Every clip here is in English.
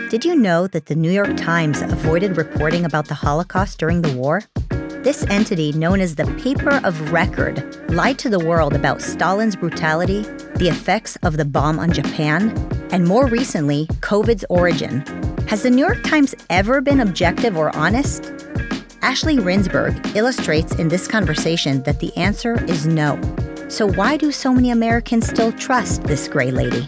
Did you know that the New York Times avoided reporting about the Holocaust during the war? This entity, known as the Paper of Record, lied to the world about Stalin's brutality, the effects of the bomb on Japan, and more recently, COVID's origin. Has the New York Times ever been objective or honest? Ashley Rindsberg illustrates in this conversation that the answer is no. So why do so many Americans still trust this gray lady?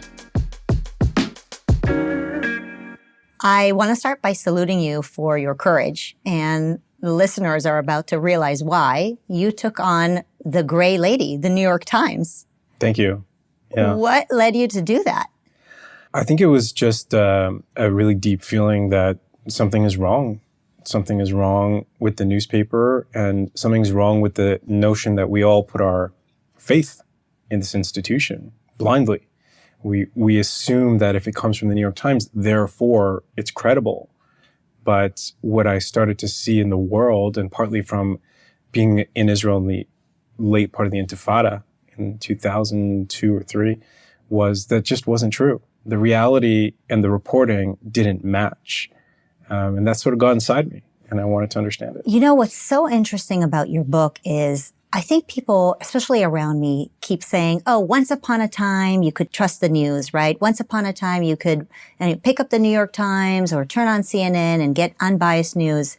I want to start by saluting you for your courage, and the listeners are about to realize why you took on the gray lady, the New York Times. Thank you. Yeah. What led you to do that? I think it was just a really deep feeling that something is wrong. Something is wrong with the newspaper, and something's wrong with the notion that we all put our faith in this institution blindly. We assume that if it comes from the New York Times, therefore it's credible. But what I started to see in the world, and partly from being in Israel in the late part of the Intifada in 2002 or 3, was that just wasn't true. The reality and the reporting didn't match. And that sort of got inside me, and I wanted to understand it. You know, what's so interesting about your book is I think people, especially around me, keep saying, oh, once upon a time, you could trust the news, right? Once upon a time, you could pick up the New York Times or turn on CNN and get unbiased news.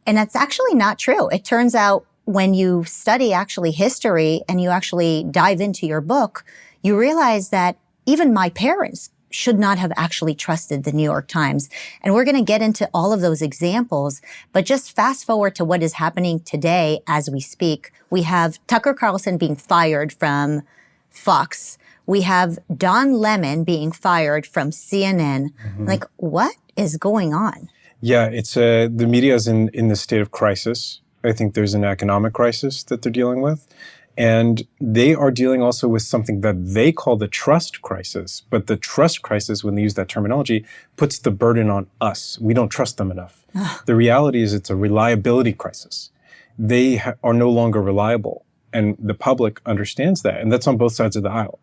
And that's actually not true. It turns out when you study actually history and you actually dive into your book, you realize that even my parents should not have actually trusted the New York Times. And we're going to get into all of those examples, but just fast forward to what is happening today as we speak. We have Tucker Carlson being fired from Fox. We have Don Lemon being fired from CNN. Mm-hmm. Like, what is going on? Yeah, it's the media is in this state of crisis. I think there's an economic crisis that they're dealing with. And they are dealing also with something that they call the trust crisis. But the trust crisis, when they use that terminology, puts the burden on us. We don't trust them enough. The reality is it's a reliability crisis. They are no longer reliable. And the public understands that. And that's on both sides of the aisle.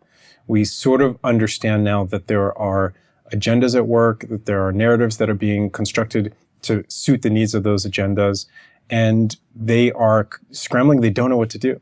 We sort of understand now that there are agendas at work, that there are narratives that are being constructed to suit the needs of those agendas. And they are scrambling. They don't know what to do.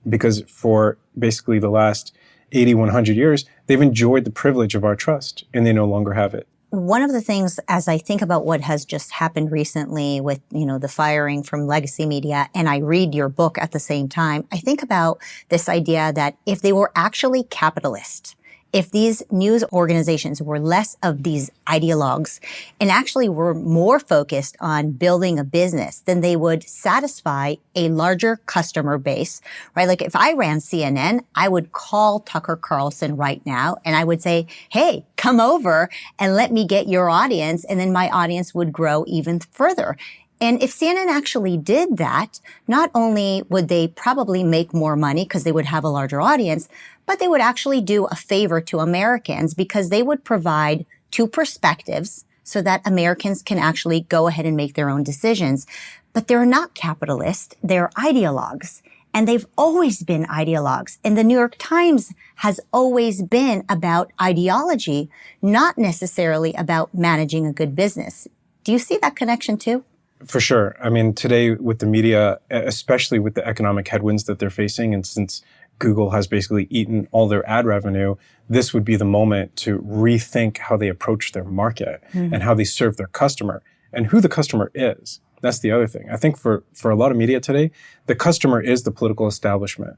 Because for basically the last 80, 100 years, they've enjoyed the privilege of our trust, and they no longer have it. One of the things, as I think about what has just happened recently with, the firing from legacy media, and I read your book at the same time, I think about this idea that if they were actually capitalist, if these news organizations were less of these ideologues and actually were more focused on building a business, then they would satisfy a larger customer base, right? Like if I ran CNN, I would call Tucker Carlson right now and I would say, hey, come over and let me get your audience. And then my audience would grow even further. And if CNN actually did that, not only would they probably make more money because they would have a larger audience, but they would actually do a favor to Americans because they would provide two perspectives so that Americans can actually go ahead and make their own decisions. But they're not capitalists, they're ideologues. And they've always been ideologues. And the New York Times has always been about ideology, not necessarily about managing a good business. Do you see that connection too? For sure. I mean, today with the media, especially with the economic headwinds that they're facing, and since Google has basically eaten all their ad revenue, this would be the moment to rethink how they approach their market and how they serve their customer and who the customer is. That's the other thing. I think for a lot of media today, the customer is the political establishment,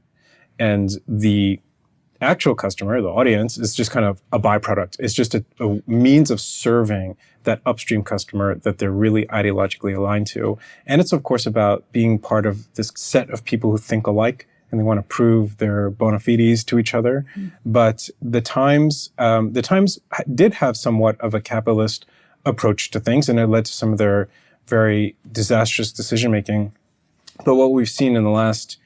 and the actual customer, the audience, is just kind of a byproduct. It's just a means of serving that upstream customer that they're really ideologically aligned to. And it's, of course, about being part of this set of people who think alike and they want to prove their bona fides to each other. But the Times did have somewhat of a capitalist approach to things, and it led to some of their very disastrous decision-making. But what we've seen in the last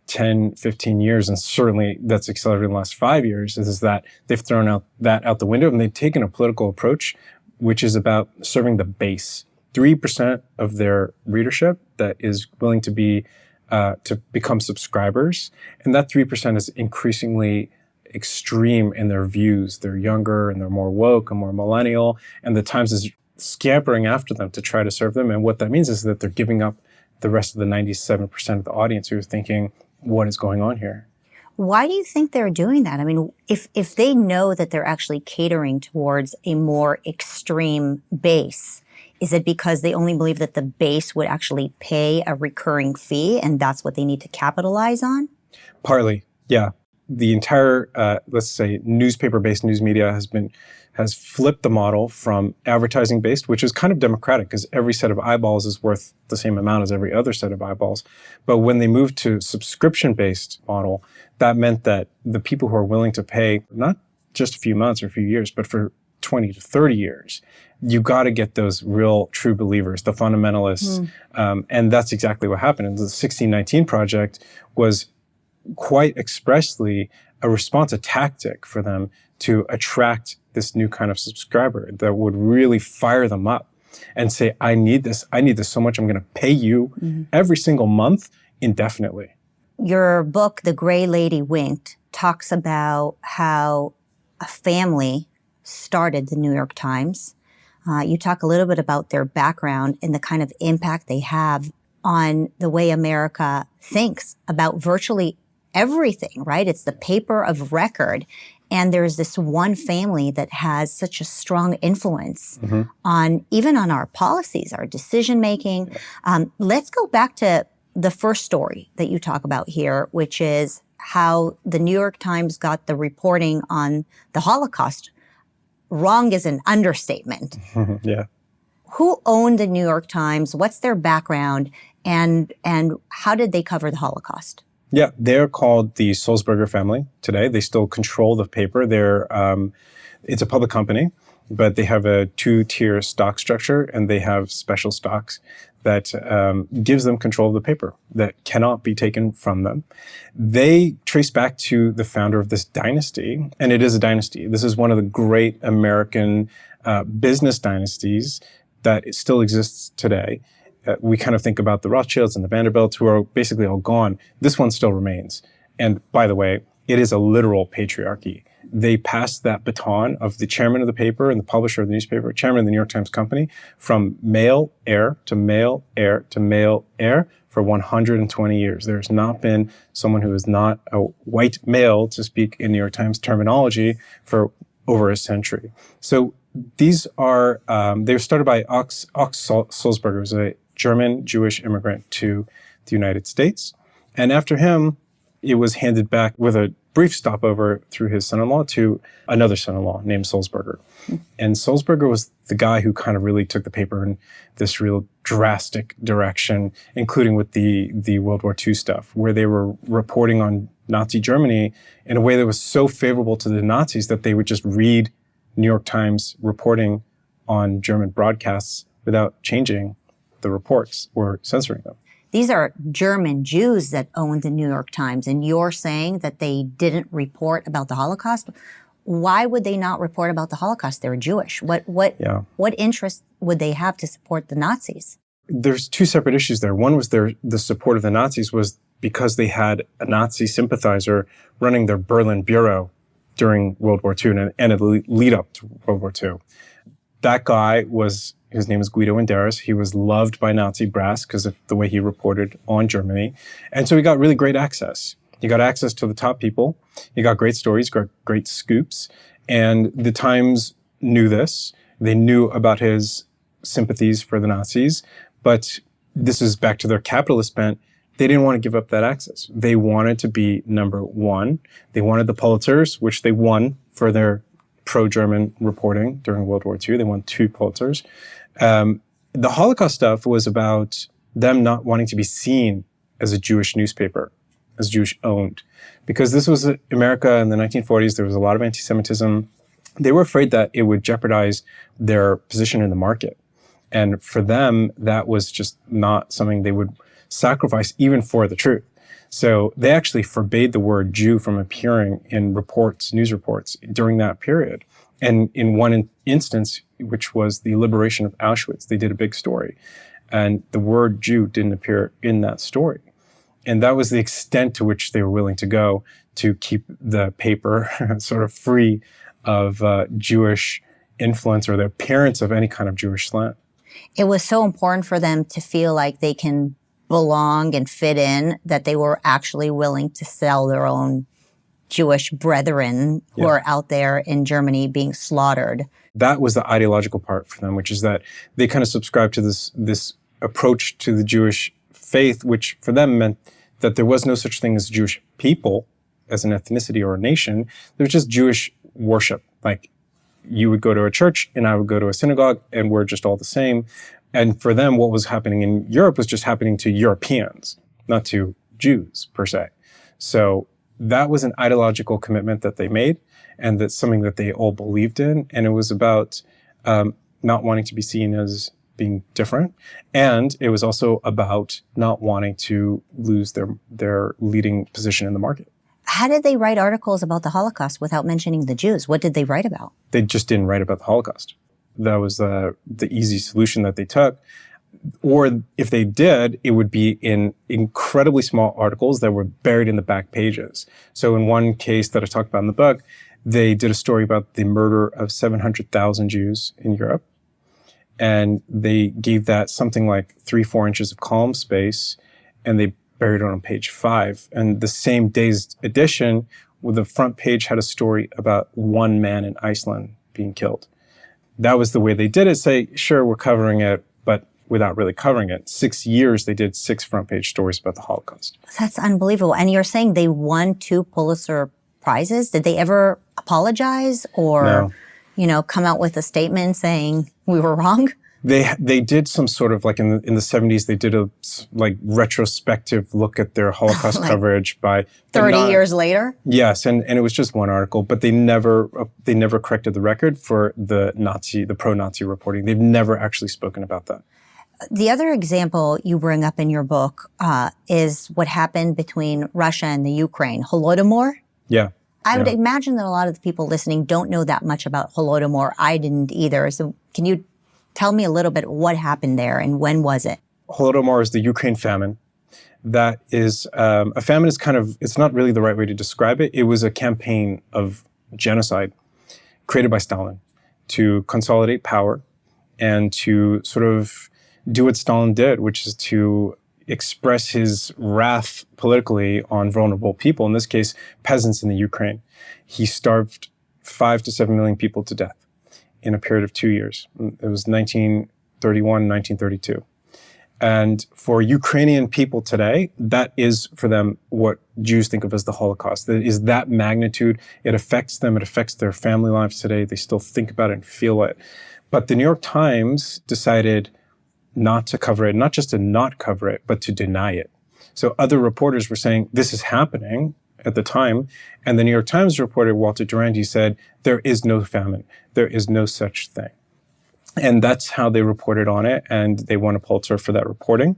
10, 15 years, and certainly that's accelerated in the last 5 years, is that they've thrown that out the window and they've taken a political approach, which is about serving the base. 3% of their readership that is willing to become subscribers. And that 3% is increasingly extreme in their views. They're younger and they're more woke and more millennial. And the Times is scampering after them to try to serve them. And what that means is that they're giving up the rest of the 97% of the audience who are thinking, what is going on here? Why do you think they're doing that? I mean, if they know that they're actually catering towards a more extreme base, is it because they only believe that the base would actually pay a recurring fee and that's what they need to capitalize on? Partly, yeah. The entire, let's say, newspaper-based news media has flipped the model from advertising-based, which is kind of democratic because every set of eyeballs is worth the same amount as every other set of eyeballs. But when they moved to subscription-based model, that meant that the people who are willing to pay not just a few months or a few years, but for 20 to 30 years, you got to get those real true believers, the fundamentalists. And that's exactly what happened. And the 1619 Project was quite expressly a response, a tactic for them to attract this new kind of subscriber that would really fire them up and say, I need this so much, I'm going to pay you every single month indefinitely. Your book, The Gray Lady Winked, talks about how a family started the New York Times. You talk a little bit about their background and the kind of impact they have on the way America thinks about virtually everything, right? It's the paper of record. And there's this one family that has such a strong influence on even on our policies, our decision making. Let's go back to the first story that you talk about here, which is how the New York Times got the reporting on the Holocaust. Wrong is an understatement. Yeah. Who owned the New York Times? What's their background? And how did they cover the Holocaust? Yeah, they're called the Sulzberger family today. They still control the paper. It's a public company, but they have a two-tier stock structure, and they have special stocks that gives them control of the paper that cannot be taken from them. They trace back to the founder of this dynasty, and it is a dynasty. This is one of the great American business dynasties that still exists today. We kind of think about the Rothschilds and the Vanderbilts, who are basically all gone. This one still remains. And by the way, it is a literal patriarchy. They passed that baton of the chairman of the paper and the publisher of the newspaper, chairman of the New York Times Company, from male heir to male heir to male heir for 120 years. There's not been someone who is not a white male, to speak in New York Times terminology, for over a century. So these are, they were started by Ox Sulzberger, who was a German Jewish immigrant to the United States. And after him, it was handed back with a brief stopover through his son-in-law to another son-in-law named Sulzberger. And Sulzberger was the guy who kind of really took the paper in this real drastic direction, including with the World War II stuff, where they were reporting on Nazi Germany in a way that was so favorable to the Nazis that they would just read New York Times reporting on German broadcasts without changing the reports or censoring them. These are German Jews that owned the New York Times, and you're saying that they didn't report about the Holocaust? Why would they not report about the Holocaust? They're Jewish. What interest would they have to support the Nazis? There's two separate issues there. One was the support of the Nazis was because they had a Nazi sympathizer running their Berlin bureau during World War II and a lead up to World War II. That guy his name is Guido Inderis. He was loved by Nazi brass because of the way he reported on Germany. And so he got really great access. He got access to the top people. He got great stories, got great scoops. And the Times knew this. They knew about his sympathies for the Nazis. But this is back to their capitalist bent. They didn't want to give up that access. They wanted to be number one. They wanted the Pulitzers, which they won for their pro-German reporting during World War II. They won 2 Pulitzers. The Holocaust stuff was about them not wanting to be seen as a Jewish newspaper, as Jewish-owned. Because this was America in the 1940s. There was a lot of anti-Semitism. They were afraid that it would jeopardize their position in the market. And for them, that was just not something they would sacrifice even for the truth. So they actually forbade the word Jew from appearing in reports, news reports, during that period. And in one instance, which was the liberation of Auschwitz, they did a big story. And the word Jew didn't appear in that story. And that was the extent to which they were willing to go to keep the paper sort of free of Jewish influence or the appearance of any kind of Jewish slant. It was so important for them to feel like they can belong and fit in that they were actually willing to sell their own Jewish brethren who are out there in Germany being slaughtered. That was the ideological part for them, which is that they kind of subscribed to this approach to the Jewish faith, which for them meant that there was no such thing as Jewish people as an ethnicity or a nation. There was just Jewish worship. Like, you would go to a church and I would go to a synagogue and we're just all the same. And for them, what was happening in Europe was just happening to Europeans, not to Jews per se. So that was an ideological commitment that they made, and that's something that they all believed in. And it was about not wanting to be seen as being different. And it was also about not wanting to lose their leading position in the market. How did they write articles about the Holocaust without mentioning the Jews? What did they write about? They just didn't write about the Holocaust. That was the easy solution that they took. Or if they did, it would be in incredibly small articles that were buried in the back pages. So in one case that I talked about in the book, they did a story about the murder of 700,000 Jews in Europe. And they gave that something like 3-4 inches of column space, and they buried it on page 5. And the same day's edition, with the front page had a story about one man in Iceland being killed. That was the way they did it. Say, sure, we're covering it, but without really covering it. 6 years, they did 6 front page stories about the Holocaust. That's unbelievable. And you're saying they won 2 Pulitzer Prizes? Did they ever apologize or, come out with a statement saying we were wrong? They did some sort of, like in the 70s, they did a retrospective look at their Holocaust coverage by 30 years later. Yes, and it was just one article, but they never corrected the record for the pro-Nazi reporting. They've never actually spoken about that. The other example you bring up in your book is what happened between Russia and the Ukraine, Holodomor. Yeah. I would imagine that a lot of the people listening don't know that much about Holodomor. I didn't either. So can you tell me a little bit what happened there and when was it? Holodomor is the Ukraine famine. That is, a famine is it's not really the right way to describe it. It was a campaign of genocide created by Stalin to consolidate power and to sort of do what Stalin did, which is to express his wrath politically on vulnerable people, in this case, peasants in the Ukraine. He starved 5 to 7 million people to death in a period of 2 years. It was 1931, 1932. And for Ukrainian people today, that is for them what Jews think of as the Holocaust. It is that magnitude. It affects them. It affects their family lives today. They still think about it and feel it. But the New York Times decided not to cover it, not just to not cover it, but to deny it. So other reporters were saying, this is happening at the time. And the New York Times reporter, Walter Duranty, said, there is no famine. There is no such thing. And that's how they reported on it. And they won a Pulitzer for that reporting.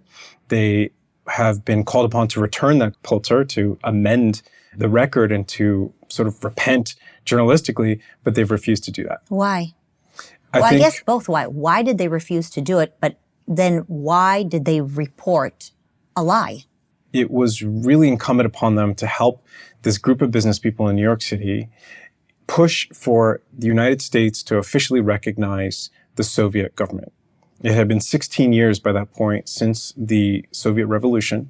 They have been called upon to return that Pulitzer, to amend the record and to sort of repent journalistically, but they've refused to do that. Why? I guess both why. Why did they refuse to do it? But then why did they report a lie? It was really incumbent upon them to help this group of business people in New York City push for the United States to officially recognize the Soviet government. It had been 16 years by that point since the Soviet Revolution.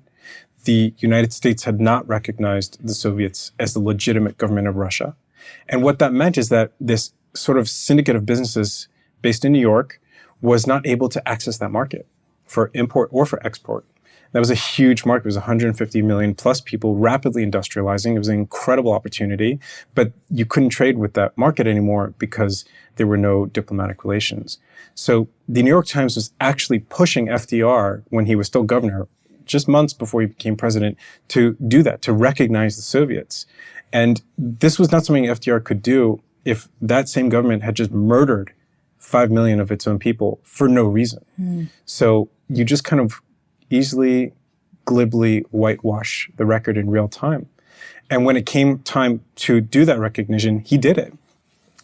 The United States had not recognized the Soviets as the legitimate government of Russia. And what that meant is that this sort of syndicate of businesses based in New York was not able to access that market for import or for export. That was a huge market. It was 150 million plus people rapidly industrializing. It was an incredible opportunity, but you couldn't trade with that market anymore because there were no diplomatic relations. So the New York Times was actually pushing FDR when he was still governor, just months before he became president, to do that, to recognize the Soviets. And this was not something FDR could do if that same government had just murdered 5 million of its own people for no reason. So you just kind of easily, glibly whitewash the record in real time. And when it came time to do that recognition, he did it.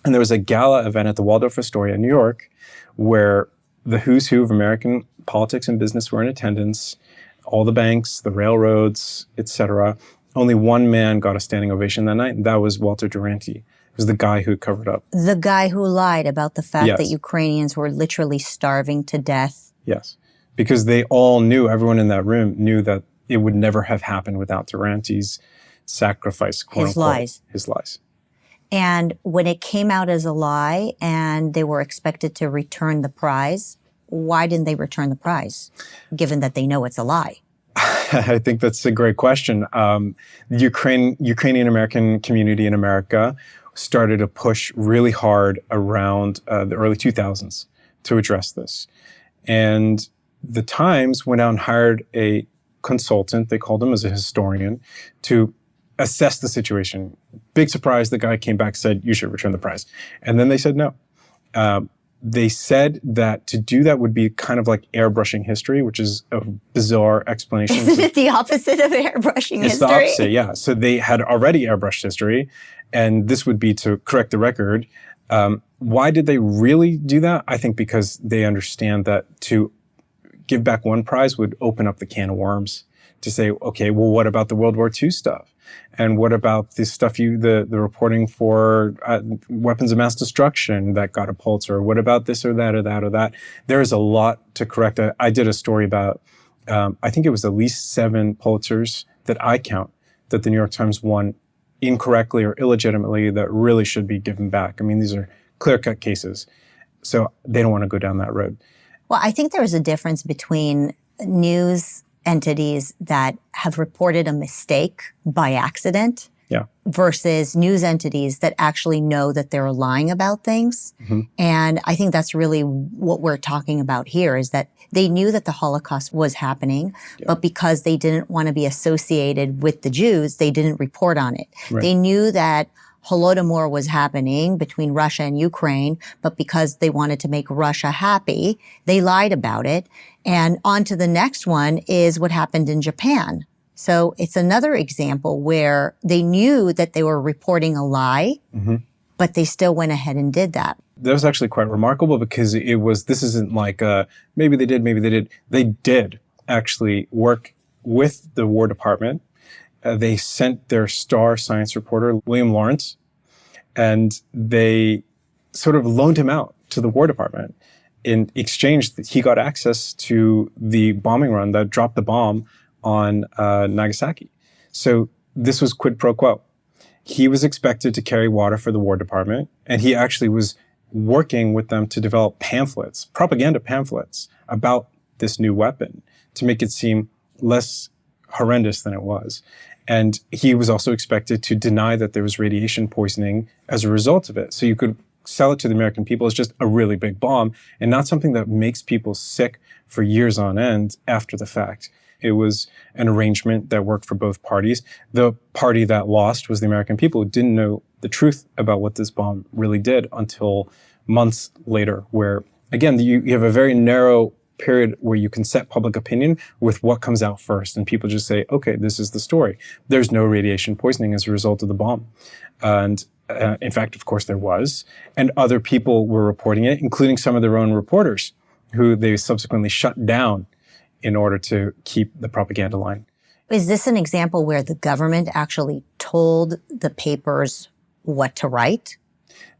And there was a gala event at the Waldorf Astoria in New York where the who's who of American politics and business were in attendance, all the banks, the railroads, etc. Only one man got a standing ovation that night, and that was Walter Duranty. It was the guy who covered up. The guy who lied about the fact Yes. that Ukrainians were literally starving to death. Yes. Because they all knew, everyone in that room knew that it would never have happened without Duranty's sacrifice, quote His unquote. lies. His lies. And when it came out as a lie and they were expected to return the prize, why didn't they return the prize, given that they know it's a lie? I think that's a great question. Ukrainian American community in America started to push really hard around the early 2000s to address this. And the Times went out and hired a consultant, they called him as a historian, to assess the situation. Big surprise, the guy came back, said, you should return the prize. And then they said no. They said that to do that would be kind of like airbrushing history, which is a bizarre explanation. Isn't it the opposite of airbrushing history? It's the opposite, yeah. So they had already airbrushed history, and this would be to correct the record. Why did they really do that? I think because they understand that to give back one prize would open up the can of worms to say, okay, well, what about the World War II stuff? And what about the stuff the reporting for weapons of mass destruction that got a Pulitzer? What about this or that or that or that? There is a lot to correct. I did a story about, I think it was at least 7 Pulitzers that I count that the New York Times won incorrectly or illegitimately that really should be given back. I mean, these are clear-cut cases. So they don't want to go down that road. Well, I think there is a difference between news entities that have reported a mistake by accident versus news entities that actually know that they're lying about things. Mm-hmm. And I think that's really what we're talking about here is that they knew that the Holocaust was happening, but because they didn't want to be associated with the Jews, they didn't report on it. Right. They knew that Holodomor was happening between Russia and Ukraine, but because they wanted to make Russia happy, they lied about it. And on to the next one is what happened in Japan. So it's another example where they knew that they were reporting a lie, but they still went ahead and did that. That was actually quite remarkable because this isn't like, maybe they did, maybe they did. They did actually work with the War Department. They sent their star science reporter, William Lawrence, and they sort of loaned him out to the War Department. In exchange, he got access to the bombing run that dropped the bomb on Nagasaki. So this was quid pro quo. He was expected to carry water for the War Department, and he actually was working with them to develop pamphlets, propaganda pamphlets about this new weapon to make it seem less horrendous than it was. And he was also expected to deny that there was radiation poisoning as a result of it. So you could sell it to the American people as just a really big bomb and not something that makes people sick for years on end after the fact. It was an arrangement that worked for both parties. The party that lost was the American people who didn't know the truth about what this bomb really did until months later, where, again, you have a very narrow period where you can set public opinion with what comes out first. And people just say, okay, this is the story. There's no radiation poisoning as a result of the bomb. And in fact, of course, there was. And other people were reporting it, including some of their own reporters, who they subsequently shut down in order to keep the propaganda line. Is this an example where the government actually told the papers what to write?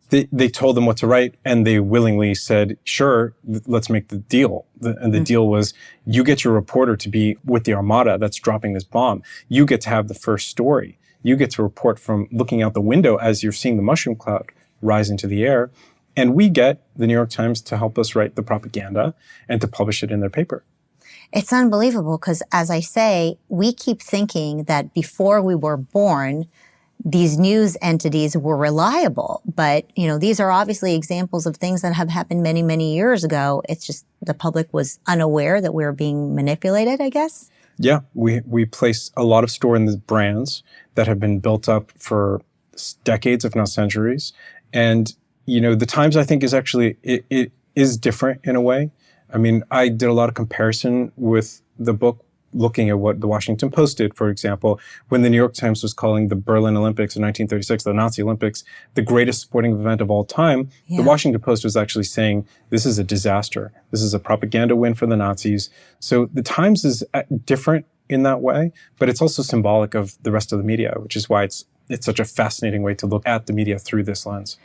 They told them what to write, and they willingly said, sure, let's make the deal. And the deal was, you get your reporter to be with the armada that's dropping this bomb. You get to have the first story. You get to report from looking out the window as you're seeing the mushroom cloud rise into the air. And we get the New York Times to help us write the propaganda and to publish it in their paper. It's unbelievable because, as I say, we keep thinking that before we were born, these news entities were reliable. But, these are obviously examples of things that have happened many, many years ago. It's just the public was unaware that we were being manipulated, I guess. Yeah, we place a lot of store in the brands that have been built up for decades, if not centuries. And, the Times, I think, is actually, it is different in a way. I mean, I did a lot of comparison with the book, looking at what the Washington Post did, for example, when the New York Times was calling the Berlin Olympics in 1936, the Nazi Olympics, the greatest sporting event of all time. Yeah. The Washington Post was actually saying, this is a disaster. This is a propaganda win for the Nazis. So the Times is different in that way, but it's also symbolic of the rest of the media, which is why it's it's such a fascinating way to look at the media through this lens.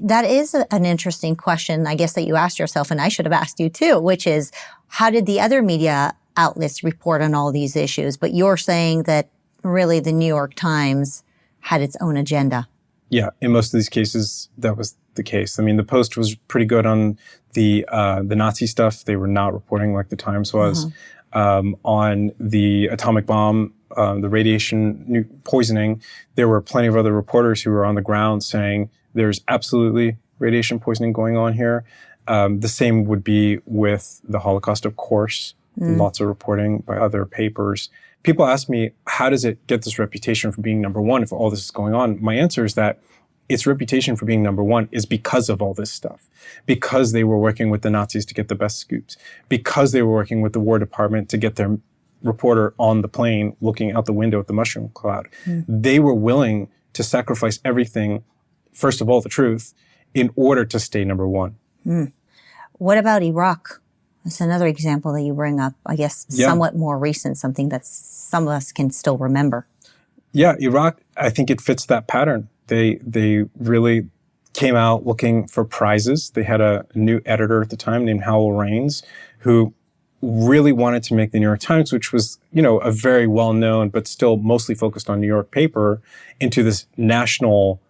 That is an interesting question, I guess, that you asked yourself, and I should have asked you too, which is, how did the other media outlets report on all these issues? But you're saying that really the New York Times had its own agenda. Yeah, in most of these cases, that was the case. I mean, the Post was pretty good on the Nazi stuff. They were not reporting like the Times was. On the atomic bomb, the radiation poisoning, there were plenty of other reporters who were on the ground saying there's absolutely radiation poisoning going on here. The same would be with the Holocaust, of course. Lots of reporting by other papers. People ask me, how does it get this reputation for being number one if all this is going on? My answer is that its reputation for being number one is because of all this stuff. Because they were working with the Nazis to get the best scoops. Because they were working with the War Department to get their reporter on the plane looking out the window at the mushroom cloud. They were willing to sacrifice everything, first of all, the truth, in order to stay number one. What about Iraq? That's another example that you bring up, I guess, somewhat more recent, something that some of us can still remember. Yeah, Iraq, I think it fits that pattern. They really came out looking for prizes. They had a new editor at the time named Howell Raines, who really wanted to make the New York Times, which was, a very well-known but still mostly focused on New York paper, into this national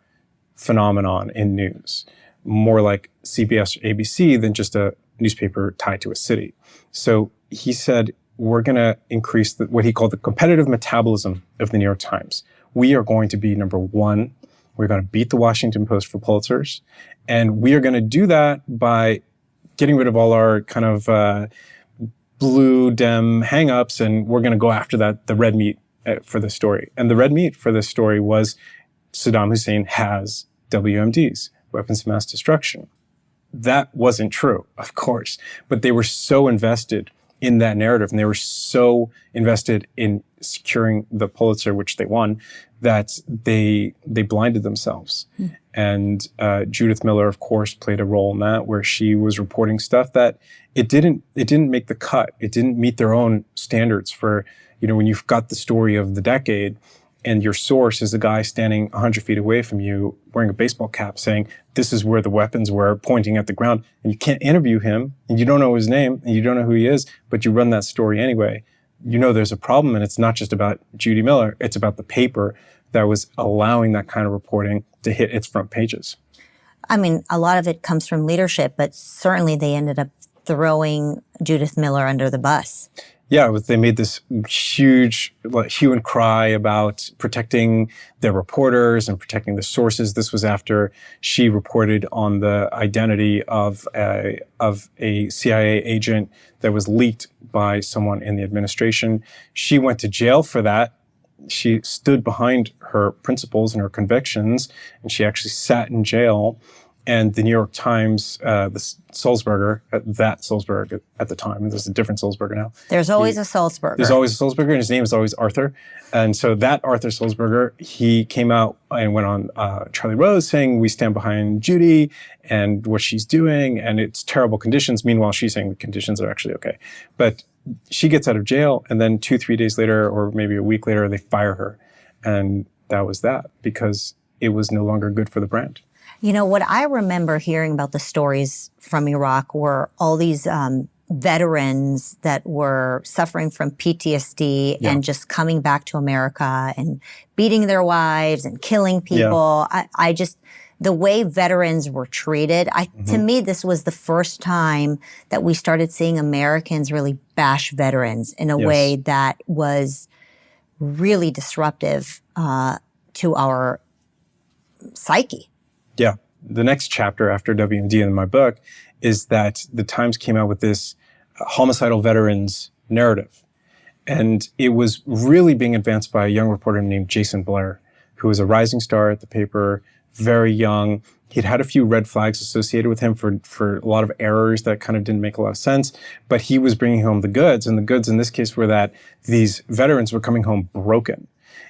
phenomenon in news, more like CBS or ABC than just a newspaper tied to a city. So he said, we're going to increase what he called the competitive metabolism of the New York Times. We are going to be number one. We're going to beat the Washington Post for Pulitzers. And we are going to do that by getting rid of all our kind of blue Dem hangups, and we're going to go after the red meat for the story. And the red meat for this story was Saddam Hussein has WMDs, weapons of mass destruction. That wasn't true, of course, but they were so invested in that narrative, and they were so invested in securing the Pulitzer, which they won, that they blinded themselves. And Judith Miller, of course, played a role in that, where she was reporting stuff that it didn't make the cut. It didn't meet their own standards for, when you've got the story of the decade, and your source is a guy standing 100 feet away from you wearing a baseball cap saying, this is where the weapons were, pointing at the ground, and you can't interview him, and you don't know his name, and you don't know who he is, but you run that story anyway. There's a problem, and it's not just about Judy Miller, it's about the paper that was allowing that kind of reporting to hit its front pages. I mean, a lot of it comes from leadership, but certainly they ended up throwing Judith Miller under the bus. Yeah, they made this huge hue and cry about protecting their reporters and protecting the sources. This was after she reported on the identity of a CIA agent that was leaked by someone in the administration. She went to jail for that. She stood behind her principles and her convictions, and she actually sat in jail. And the New York Times, the Sulzberger, that Sulzberger at the time, and there's a different Sulzberger now. There's always a Sulzberger. There's always a Sulzberger, and his name is always Arthur. And so that Arthur Sulzberger, he came out and went on Charlie Rose saying, we stand behind Judy and what she's doing, and it's terrible conditions. Meanwhile, she's saying the conditions are actually okay. But she gets out of jail, and then 2-3 days later, or maybe a week later, they fire her. And that was that, because it was no longer good for the brand. What I remember hearing about the stories from Iraq were all these veterans that were suffering from PTSD and just coming back to America and beating their wives and killing people. I just, the way veterans were treated, to me, this was the first time that we started seeing Americans really bash veterans in a way that was really disruptive to our psyche. Yeah. The next chapter after WMD in my book is that the Times came out with this homicidal veterans narrative. And it was really being advanced by a young reporter named Jason Blair, who was a rising star at the paper, very young. He'd had a few red flags associated with him for a lot of errors that kind of didn't make a lot of sense. But he was bringing home the goods. And the goods in this case were that these veterans were coming home broken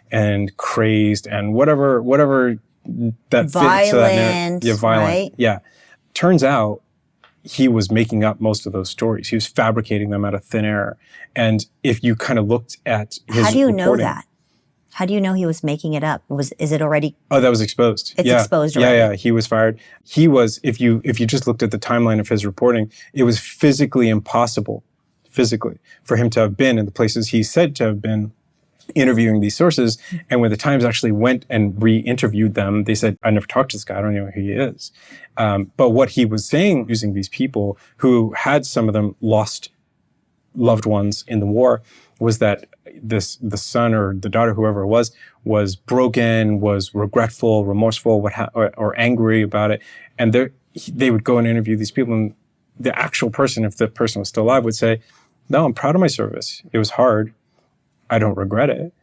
and crazed and whatever that fits that violent, right? Yeah. Turns out he was making up most of those stories. He was fabricating them out of thin air. And if you kind of looked at his How do you know reporting, that? How do you know he was making it up? Is it already? Oh, that was exposed. It's exposed already. Yeah. He was fired. He was, if you just looked at the timeline of his reporting, it was physically impossible, for him to have been in the places he said to have been interviewing these sources. And when the Times actually went and re-interviewed them, they said, I never talked to this guy. I don't know who he is. But what he was saying, using these people who had, some of them lost loved ones in the war, was that the son or the daughter, whoever it was broken, was regretful, remorseful, or angry about it. And they would go and interview these people, and the actual person, if the person was still alive, would say, no, I'm proud of my service. It was hard. I don't regret it.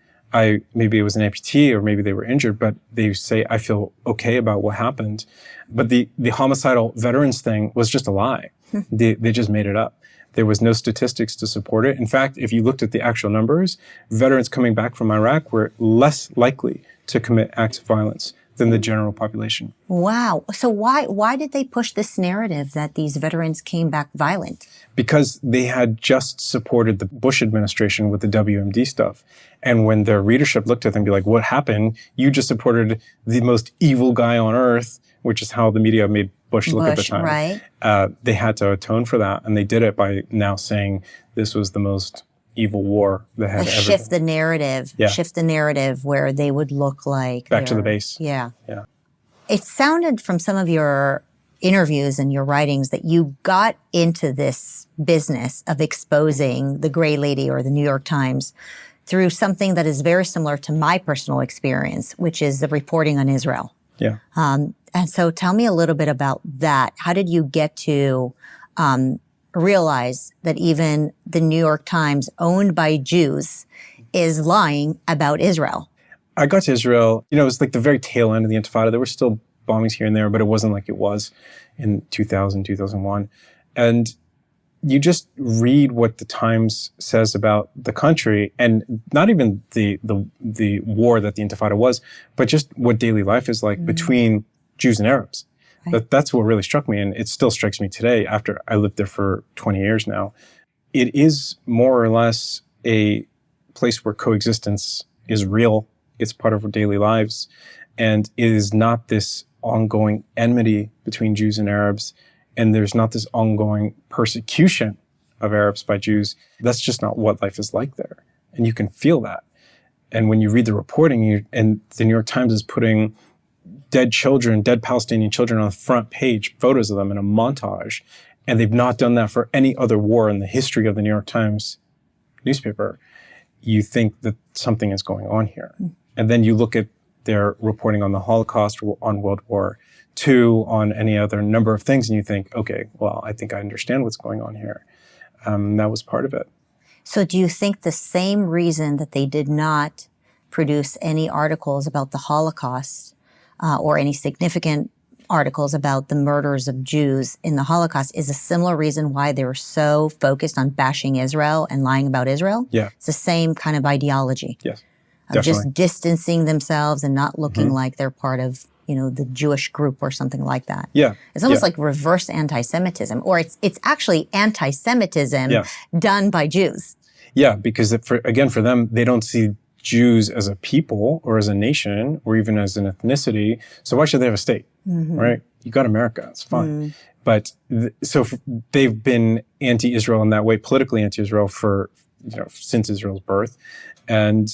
Maybe it was an amputee, or maybe they were injured, but they say, I feel okay about what happened. But the homicidal veterans thing was just a lie. They just made it up. There was no statistics to support it. In fact, if you looked at the actual numbers, veterans coming back from Iraq were less likely to commit acts of violence than the general population. Wow. So why did they push this narrative that these veterans came back violent? Because they had just supported the Bush administration with the WMD stuff. And when their readership looked at them and be like, what happened? You just supported the most evil guy on earth, which is how the media made Bush look at the time. Right. They had to atone for that. And they did it by now saying this was the most evil war that had ever shift been. the narrative. Yeah. Shift the narrative where they would look like back to the base. Yeah. Yeah. It sounded from some of your interviews and your writings that you got into this business of exposing the Gray Lady or the New York Times through something that is very similar to my personal experience, which is the reporting on Israel. Yeah. And so tell me a little bit about that. How did you get to realize that even the New York Times, owned by Jews, is lying about Israel? I got to Israel, it was like the very tail end of the Intifada. There were still bombings here and there, but it wasn't like it was in 2000, 2001. And you just read what the Times says about the country, and not even the war that the Intifada was, but just what daily life is like between Jews and Arabs. Right. That's what really struck me, and it still strikes me today after I lived there for 20 years now. It is more or less a place where coexistence is real. It's part of our daily lives, and it is not this ongoing enmity between Jews and Arabs, and there's not this ongoing persecution of Arabs by Jews. That's just not what life is like there, and you can feel that. And when you read the reporting, and the New York Times is putting dead Palestinian children on the front page, photos of them in a montage, and they've not done that for any other war in the history of the New York Times newspaper, you think that something is going on here. And then you look at their reporting on the Holocaust, on World War II, on any other number of things, and you think, okay, well, I think I understand what's going on here. That was part of it. So do you think the same reason that they did not produce any articles about the Holocaust or any significant articles about the murders of Jews in the Holocaust is a similar reason why they were so focused on bashing Israel and lying about Israel? Yeah. It's the same kind of ideology. Yes. Of Definitely. Just distancing themselves and not looking like they're part of, the Jewish group or something like that. Yeah. It's almost like reverse anti-Semitism, or it's actually anti-Semitism done by Jews. Yeah, because for them, they don't see Jews as a people or as a nation or even as an ethnicity. So why should they have a state, right? You got America, it's fine. But they've been anti-Israel in that way, politically anti-Israel since Israel's birth. And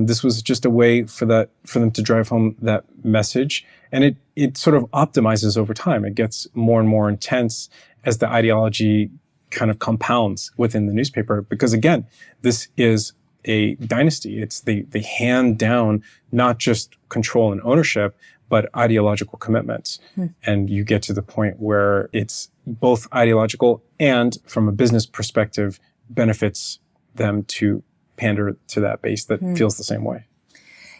this was just a way for them to drive home that message. And it sort of optimizes over time. It gets more and more intense as the ideology kind of compounds within the newspaper. Because again, this is a dynasty. They hand down not just control and ownership, but ideological commitments. And you get to the point where it's both ideological and, from a business perspective, benefits them to pander to that base that feels the same way.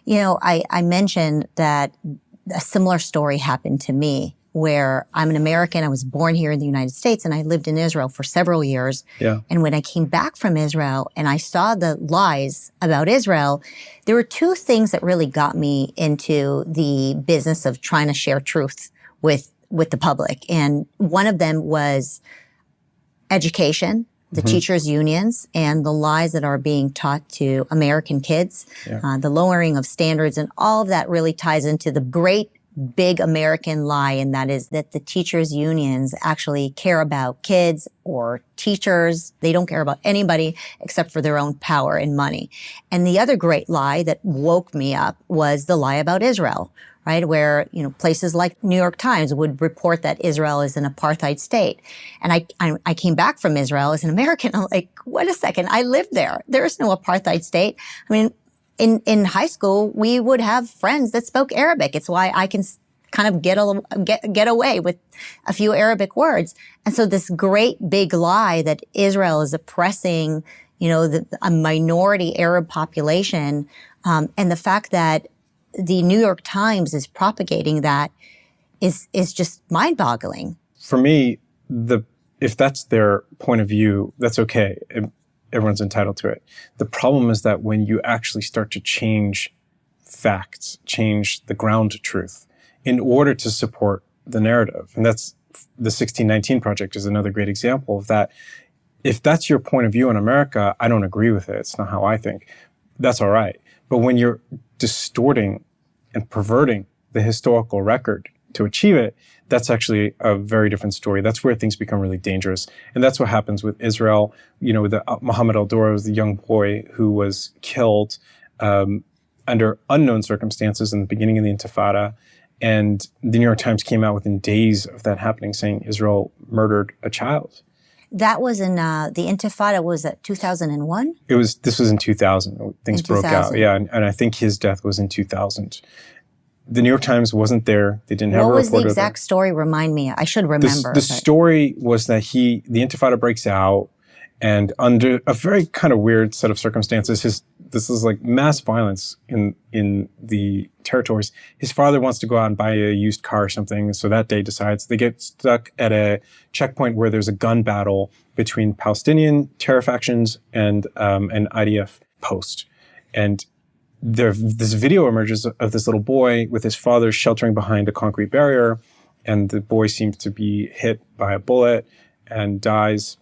I mentioned that a similar story happened to me, where I'm an American. I was born here in the United States, and I lived in Israel for several years. Yeah. And when I came back from Israel and I saw the lies about Israel, there were two things that really got me into the business of trying to share truth with the public. And one of them was education. the teachers' unions and the lies that are being taught to American kids, the lowering of standards, and all of that really ties into the great big American lie, and that is that the teachers' unions actually care about kids or teachers. They don't care about anybody except for their own power and money. And the other great lie that woke me up was the lie about Israel, right? Where, places like New York Times would report that Israel is an apartheid state. And I came back from Israel as an American. I'm like, wait a second, I lived there. There is no apartheid state. I mean, in high school, we would have friends that spoke Arabic. It's why I can kind of get away with a few Arabic words. And so this great big lie that Israel is oppressing, a minority Arab population, and the fact that the New York Times is propagating that is just mind-boggling. For me, if that's their point of view, that's okay. Everyone's entitled to it. The problem is that when you actually start to change facts, change the ground truth in order to support the narrative, and that's the 1619 Project is another great example of that. If that's your point of view in America, I don't agree with it. It's not how I think. That's all right. But when you're distorting and perverting the historical record to achieve it, that's actually a very different story. That's where things become really dangerous. And that's what happens with Israel. With Mohammed al-Dura was the young boy who was killed under unknown circumstances in the beginning of the Intifada. And the New York Times came out within days of that happening saying Israel murdered a child. That was in the Intifada, was that 2001? This was in 2000. Things broke out. Yeah. And I think his death was in 2000. The New York Times wasn't there. They didn't have a reporter. What was the exact story? Remind me. I should remember. The story was that the Intifada breaks out, and under a very kind of weird set of circumstances, this is like mass violence in the territories. His father wants to go out and buy a used car or something, so that day decides they get stuck at a checkpoint where there's a gun battle between Palestinian terror factions and an IDF post. And this video emerges of this little boy with his father sheltering behind a concrete barrier, and the boy seems to be hit by a bullet and dies,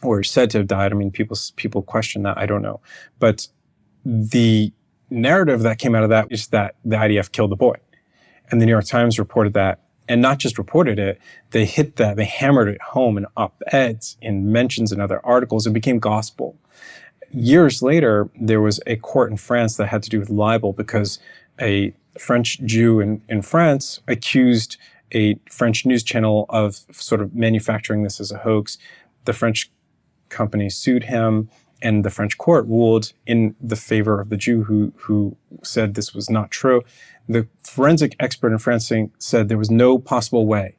or is said to have died. I mean, people question that. I don't know. But the narrative that came out of that is that the IDF killed the boy. And the New York Times reported that, and not just reported it, they hammered it home in op-eds, in mentions in other articles. It became gospel. Years later, there was a court in France that had to do with libel because a French Jew in France accused a French news channel of sort of manufacturing this as a hoax. The French company sued him, and the French court ruled in the favor of the Jew who said this was not true. The forensic expert in France said there was no possible way,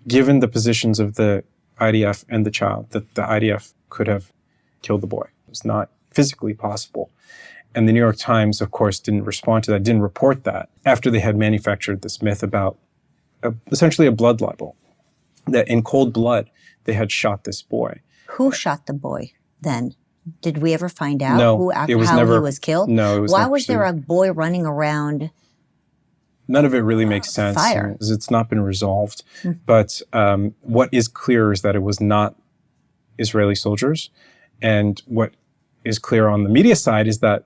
given the positions of the IDF and the child, that the IDF could have killed the boy. It was not physically possible. And the New York Times, of course, didn't respond to that, didn't report that, after they had manufactured this myth about essentially a blood libel, that in cold blood, they had shot this boy. Who shot the boy then? Did we ever find out how he was killed? No, it was Why was there a boy running around? None of it really makes sense. Fire. It's not been resolved. But what is clear is that it was not Israeli soldiers. And what is clear on the media side is that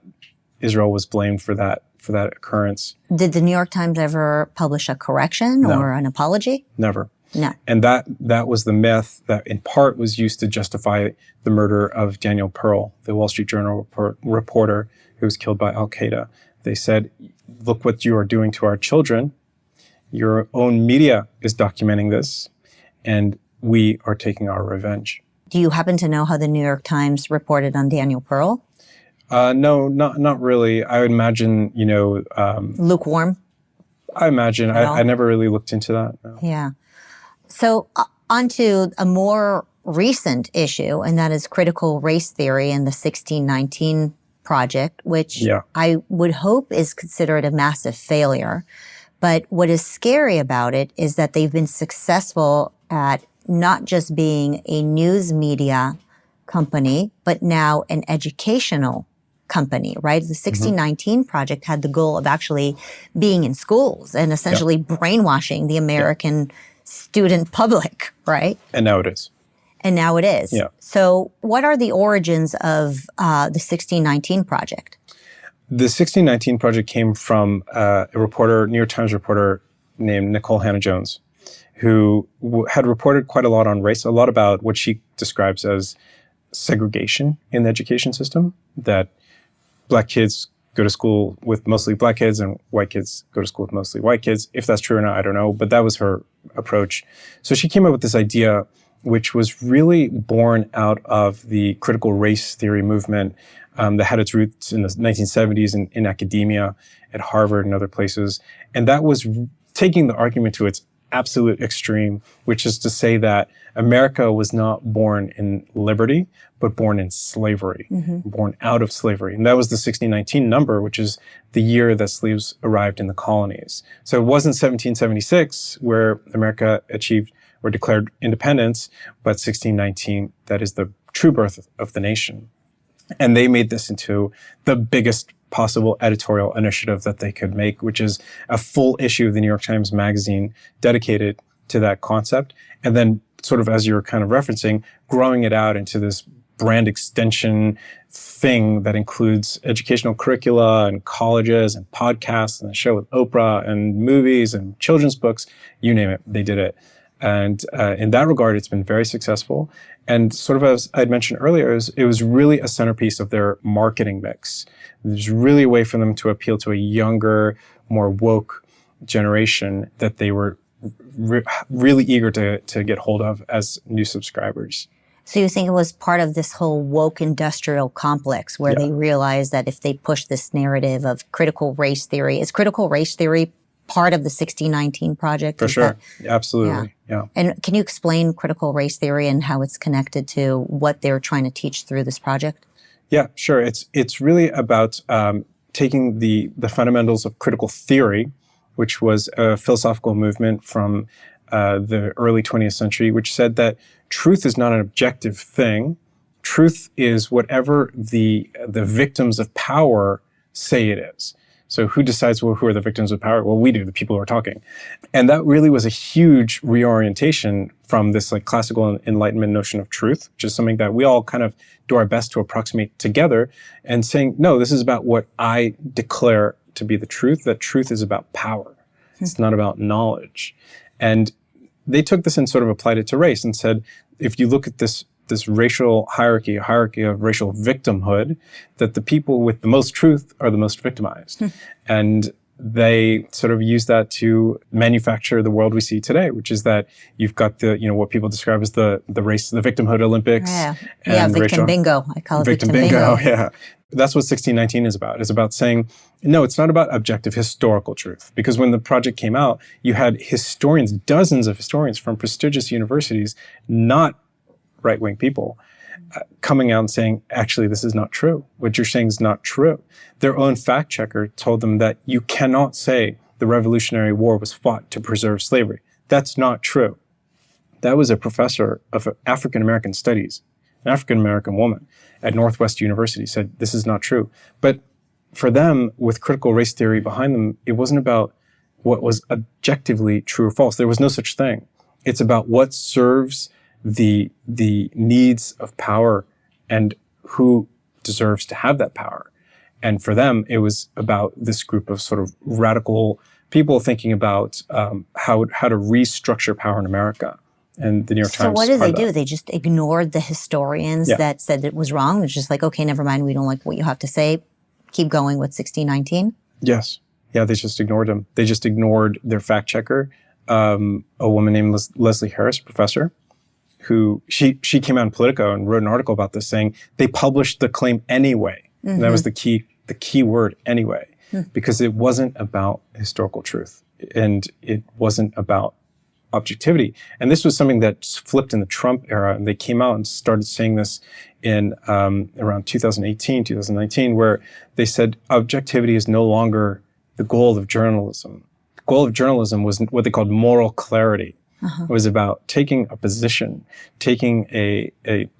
Israel was blamed for that occurrence. Did the New York Times ever publish a correction or an apology? Never. No. And that was the myth that in part was used to justify the murder of Daniel Pearl, the Wall Street Journal reporter who was killed by Al-Qaeda. They said, look what you are doing to our children. Your own media is documenting this, and we are taking our revenge. Do you happen to know how the New York Times reported on Daniel Pearl? No, not really. I would imagine, lukewarm? I imagine. I never really looked into that. No. Yeah. So onto a more recent issue, and that is critical race theory and the 1619 Project, which I would hope is considered a massive failure. But what is scary about it is that they've been successful at not just being a news media company, but now an educational company, right? The 1619 Project had the goal of actually being in schools and essentially brainwashing the American student public, right? And now it is. And now it is. Yeah. So what are the origins of the 1619 Project? The 1619 Project came from a reporter, New York Times reporter named Nicole Hannah-Jones, who had reported quite a lot on race, a lot about what she describes as segregation in the education system, that Black kids go to school with mostly Black kids and white kids go to school with mostly white kids. If that's true or not, I don't know, but that was her approach. So she came up with this idea, which was really born out of the critical race theory movement that had its roots in the 1970s in academia at Harvard and other places. And that was taking the argument to its absolute extreme, which is to say that America was not born in liberty, but born in slavery, born out of slavery. And that was the 1619 number, which is the year that slaves arrived in the colonies. So it wasn't 1776 where America achieved or declared independence, but 1619, that is the true birth of the nation. And they made this into the biggest possible editorial initiative that they could make, which is a full issue of the New York Times Magazine dedicated to that concept. And then sort of, as you're kind of referencing, growing it out into this brand extension thing that includes educational curricula and colleges and podcasts and a show with Oprah and movies and children's books, you name it, they did it. And in that regard, it's been very successful. And sort of as I'd mentioned earlier, it was really a centerpiece of their marketing mix. It was really a way for them to appeal to a younger, more woke generation that they were really eager to get hold of as new subscribers. So you think it was part of this whole woke industrial complex where they realized that if they push this narrative of critical race theory, is critical race theory part of the 1619 Project? For sure. Absolutely. Yeah. And can you explain critical race theory and how it's connected to what they're trying to teach through this project? Yeah, sure. It's really about taking the fundamentals of critical theory, which was a philosophical movement from the early 20th century, which said that truth is not an objective thing. Truth is whatever the victims of power say it is. So who decides, well, who are the victims of power? Well, we do, the people who are talking. And that really was a huge reorientation from this like classical Enlightenment notion of truth, which is something that we all kind of do our best to approximate together, and saying, no, this is about what I declare to be the truth, that truth is about power. It's not about knowledge. And they took this and sort of applied it to race and said, if you look at this racial hierarchy of racial victimhood, that the people with the most truth are the most victimized. And they sort of use that to manufacture the world we see today, which is that you've got what people describe as the victimhood Olympics. Yeah, victim bingo. I call it victim bingo. Yeah. That's what 1619 is about. It's about saying, no, it's not about objective historical truth. Because when the project came out, you had historians, dozens of historians from prestigious universities, not right-wing people, coming out and saying, actually, this is not true. What you're saying is not true. Their own fact checker told them that you cannot say the Revolutionary War was fought to preserve slavery. That's not true. That was a professor of African-American studies, an African-American woman at Northwest University, said this is not true. But for them, with critical race theory behind them, it wasn't about what was objectively true or false. There was no such thing. It's about what serves the needs of power and who deserves to have that power. And for them, it was about this group of sort of radical people thinking about how to restructure power in America. And the New York Times. So what did they do? They just ignored the historians that said it was wrong? It's just like, okay, never mind. We don't like what you have to say. Keep going with 1619? Yes. Yeah, they just ignored them. They just ignored their fact checker, a woman named Leslie Harris, professor, who she came out in Politico and wrote an article about this, saying they published the claim anyway. Mm-hmm. And that was the key word, anyway, because it wasn't about historical truth and it wasn't about objectivity. And this was something that flipped in the Trump era. And they came out and started saying this in around 2018, 2019, where they said objectivity is no longer the goal of journalism. The goal of journalism was what they called moral clarity. It was about taking a position, taking a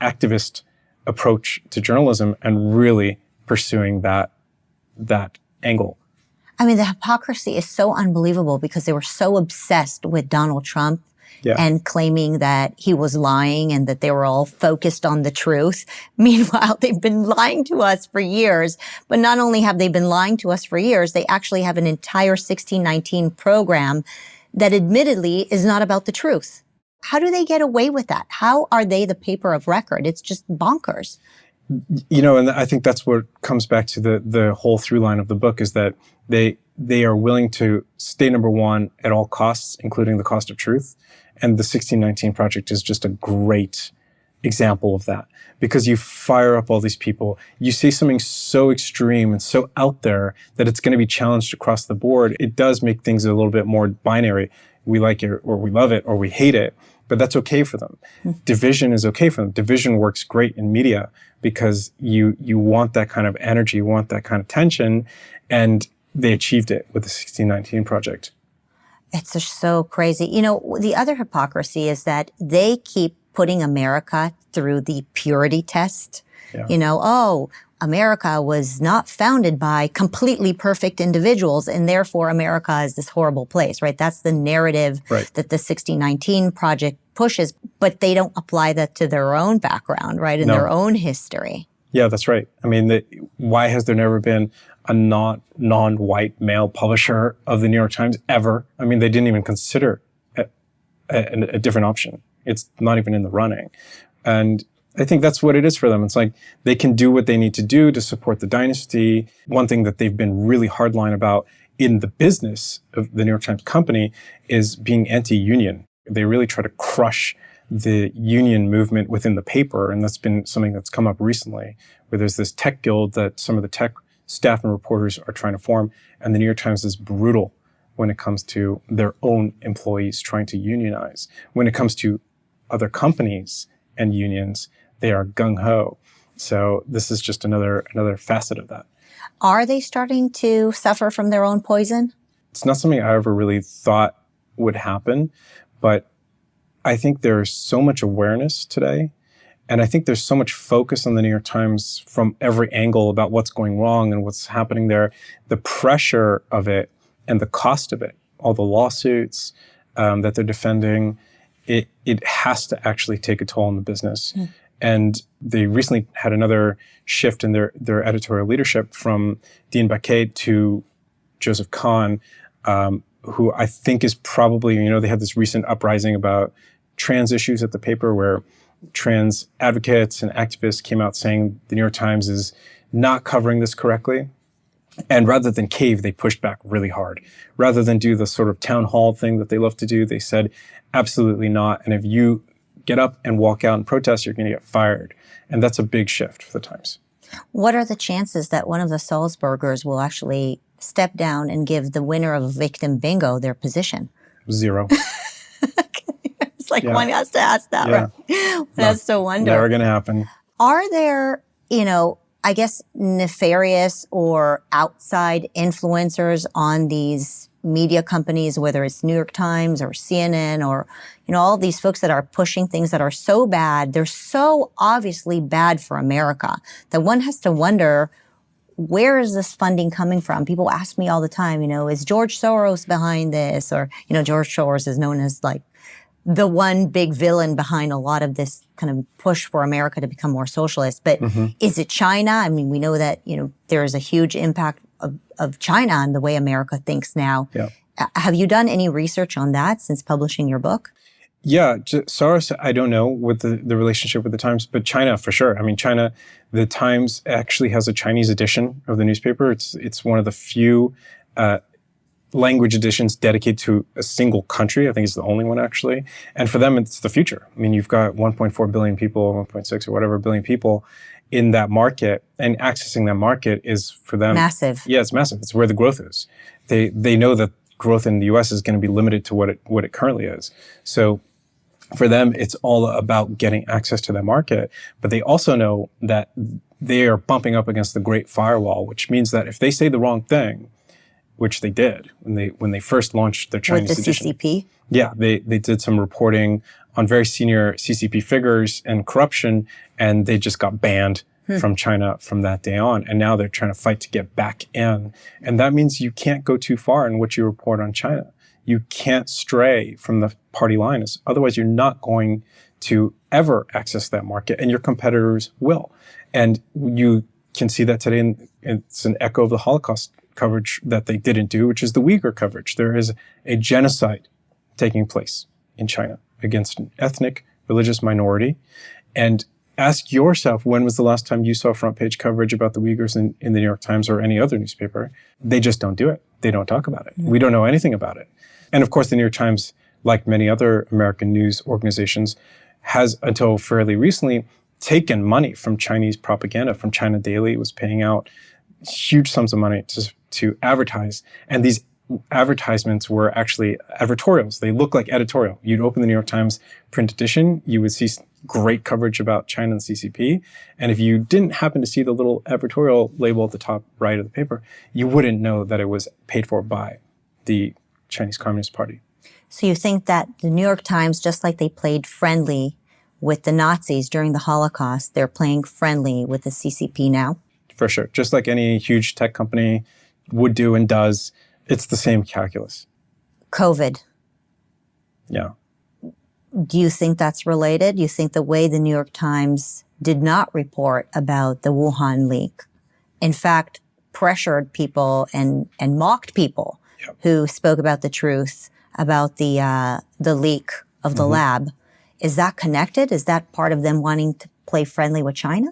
activist approach to journalism and really pursuing that angle. I mean, the hypocrisy is so unbelievable because they were so obsessed with Donald Trump Yeah. and claiming that he was lying and that they were all focused on the truth. Meanwhile, they've been lying to us for years. But not only have they been lying to us for years, they actually have an entire 1619 program that admittedly is not about the truth. How do they get away with that? How are they the paper of record? It's just bonkers. And I think that's what comes back to the whole through line of the book is that they are willing to stay number one at all costs, including the cost of truth. And the 1619 Project is just a great example of that because you fire up all these people. You say something so extreme and so out there that it's going to be challenged across the board. It does make things a little bit more binary. We like it or we love it or we hate it, but that's okay for them. Division is okay for them. Division works great in media because you want that kind of energy, you want that kind of tension, and they achieved it with the 1619 Project. It's just so crazy. The other hypocrisy is that they keep putting America through the purity test. Yeah. America was not founded by completely perfect individuals, and therefore America is this horrible place, right? That's the narrative that the 1619 Project pushes, but they don't apply that to their own background, right? And their own history. Yeah, that's right. I mean, why has there never been a non-white male publisher of the New York Times ever? I mean, they didn't even consider a different option. It's not even in the running. And I think that's what it is for them. It's like they can do what they need to do to support the dynasty. One thing that they've been really hardline about in the business of the New York Times company is being anti-union. They really try to crush the union movement within the paper. And that's been something that's come up recently, where there's this tech guild that some of the tech staff and reporters are trying to form. And the New York Times is brutal when it comes to their own employees trying to unionize. When it comes to other companies and unions, they are gung-ho. So this is just another facet of that. Are they starting to suffer from their own poison? It's not something I ever really thought would happen, but I think there's so much awareness today, and I think there's so much focus on the New York Times from every angle about what's going wrong and what's happening there. The pressure of it and the cost of it, all the lawsuits that they're defending, it has to actually take a toll on the business. And they recently had another shift in their editorial leadership from Dean Baquet to Joseph Kahn, who I think is probably, they had this recent uprising about trans issues at the paper where trans advocates and activists came out saying the New York Times is not covering this correctly. And rather than cave, they pushed back really hard. Rather than do the sort of town hall thing that they love to do, they said, absolutely not. And if you get up and walk out and protest, you're going to get fired. And that's a big shift for the Times. What are the chances that one of the Sulzbergers will actually step down and give the winner of victim bingo their position? 0. It's like one has to ask that, right? One has to wonder. Never going to happen. Are there, I guess, nefarious or outside influencers on these media companies, whether it's New York Times or CNN or, all these folks that are pushing things that are so bad, they're so obviously bad for America that one has to wonder, where is this funding coming from? People ask me all the time, is George Soros behind this? Or, George Soros is known as like the one big villain behind a lot of this kind of push for America to become more socialist. But is it China? I mean, we know that, there is a huge impact of China on the way America thinks now. Yeah. Have you done any research on that since publishing your book? Yeah, Soros, I don't know what the relationship with the Times, but China for sure. I mean, China, the Times actually has a Chinese edition of the newspaper. It's one of the few language editions dedicated to a single country. I think it's the only one actually. And for them, it's the future. I mean, you've got 1.4 billion people, 1.6 or whatever billion people in that market, and accessing that market is for them massive. Yeah, it's massive. It's where the growth is. They know that growth in the U.S. is going to be limited to what it currently is. So for them, it's all about getting access to that market. But they also know that they are bumping up against the Great Firewall, which means that if they say the wrong thing, which they did when they first launched their Chinese edition. With the CCP? Yeah, they did some reporting on very senior CCP figures and corruption, and they just got banned from China from that day on. And now they're trying to fight to get back in. And that means you can't go too far in what you report on China. You can't stray from the party line. Otherwise, you're not going to ever access that market, and your competitors will. And you can see that today, and it's an echo of the Holocaust coverage that they didn't do, which is the Uyghur coverage. There is a genocide taking place in China against an ethnic, religious minority. And ask yourself, when was the last time you saw front page coverage about the Uyghurs in the New York Times or any other newspaper? They just don't do it. They don't talk about it. We don't know anything about it. And of course, the New York Times, like many other American news organizations, has until fairly recently taken money from Chinese propaganda, from China Daily. It was paying out huge sums of money to advertise. And these advertisements were actually advertorials. They look like editorial. You'd open the New York Times print edition, you would see great coverage about China and CCP. And if you didn't happen to see the little advertorial label at the top right of the paper, you wouldn't know that it was paid for by the Chinese Communist Party. So you think that the New York Times, just like they played friendly with the Nazis during the Holocaust, they're playing friendly with the CCP now? For sure. Just like any huge tech company would do and does, it's the same calculus. COVID. Yeah. Do you think that's related? You think the way the New York Times did not report about the Wuhan leak, in fact, pressured people and mocked people who spoke about the truth about the leak of the lab. Is that connected? Is that part of them wanting to play friendly with China?